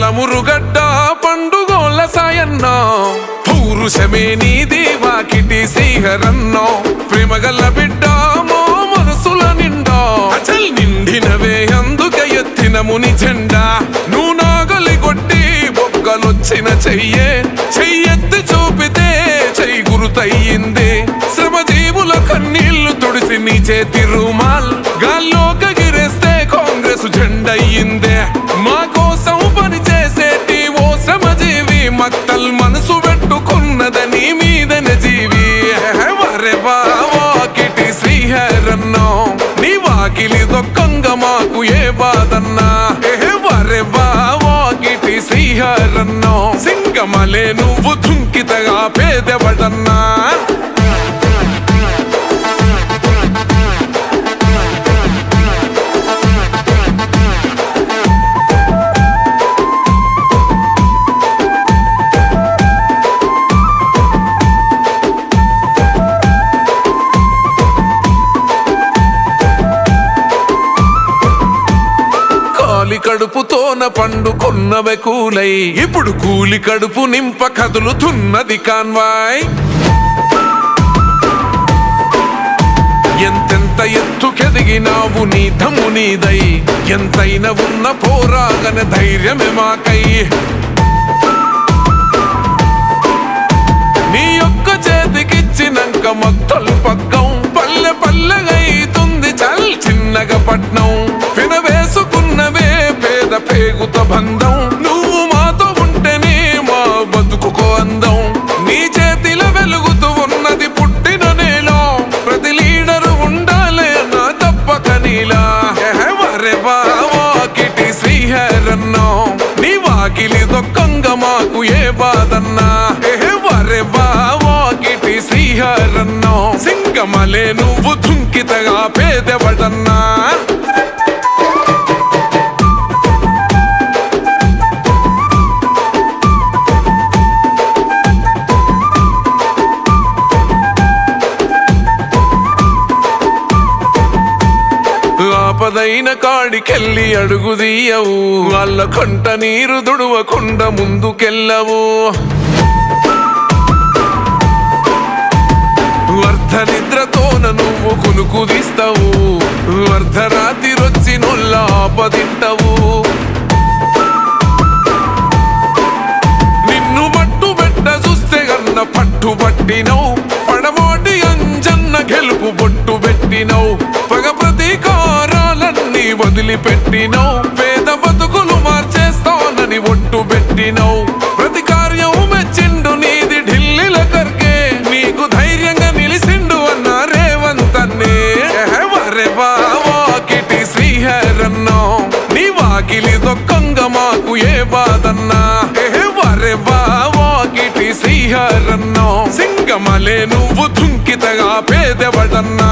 పలమురుగడ్డ పండుగోళ్ళ సాయన్న పౌరుషమే నీది వాకిటి శ్రీహరన్నో ప్రేమగల్ల బిడ్డ మో మనసుల నిండా అచల్ నిండినవే అందుక ఎత్తిన ముని జెండా నువ్వు నాగలి కొట్టి బొక్కలొచ్చిన చెయ్యెత్తి చూపితే చెయ్యి గురుతయ్యింది శ్రమజీవుల కన్నీళ్లు తుడిసి నీ చేతి రుమాల్ గాల్లో కగిరేస్తే కాంగ్రెస్ జెండయ్యిందే మా కోసం పని చేసేటి ఓ శ్రమజీవి మక్తల్ మనసు పెట్టుకున్నదని మీదన జీవి వరే వాకిటి శ్రీహరన్నో నీ వాకిలి దొక్కంగా మాకు ఏ బాధన్నా వరే వాకిటి శ్రీహరన్నో సింగమలే నువ్వు దుంకితగా పేదెవడన్నా కడుపుతోన పండుకున్నవే కూలై ఇప్పుడు కూలి కడుపు నింప కదులుతున్నది కాన్వాయ్ ఎంతెంత ఎత్తుకెదిగినావు నీ దమ్ము నీదై ఎంతైనా ఉన్న పోరాగన ధైర్యమే మాకై నీ యొక్క చేతికిచ్చినంక మొత్తలు పగ్గం పల్లె పల్లెగైతుంది చల్ చిన్నగా పట్నం వినవేసుకున్నవే పేద పేగుత బంధం నువ్వు మాతో ఉంటేనే మా బతుకుకో అందం నీ చేతిలో వెలుగుతూ ఉన్నది పుట్టిన నేల ప్రతి లీడరు ఉండాలే నా తప్పక నీలా వరే వాకిటి శ్రీహరన్నో నీ వాకిలి దొక్కంగా మాకు ఏ బాధన్నా వరే వాకిటి శ్రీహరన్నో సింగమలే నువ్వు దుంకితగా పేదెవడన్నా ఆపదైన కాడికెళ్ళి అడుగుదీయవు వాళ్ళ కంట నీరు దుడవకుండా ముందుకెళ్ళవు అర్ధనిద్రతోన నువ్వు కునుకుదీస్తావు అర్ధరాత్రి రొచ్చి నొల్ల ఆపదింటవు నిన్ను మట్టు పెట్ట చూస్తే గన్న పట్టుబట్టినవు పడమోటి అంజన్న గెలుపు బొట్టు పెట్టినవు పగ ప్రతీకారాలన్నీ వదిలిపెట్టినవు పేద బతుకులు మార్చేస్తానని ఒట్టు పెట్టినవు ప్రతి కార్యం మెచ్చిండు నీది ఢిల్లీల కర్కే నీకు ధైర్యంగా నిలిసిండు అన్న రేవంతన్నే వరే వాకిటి శ్రీహరన్నో నీ వాకిలి దొక్కంగా మాకు ఏ బాధన్నా వరే వాకిటి శ్రీహరన్నో సింగమలే నువ్వు దుంకితగా పేదెవడన్నా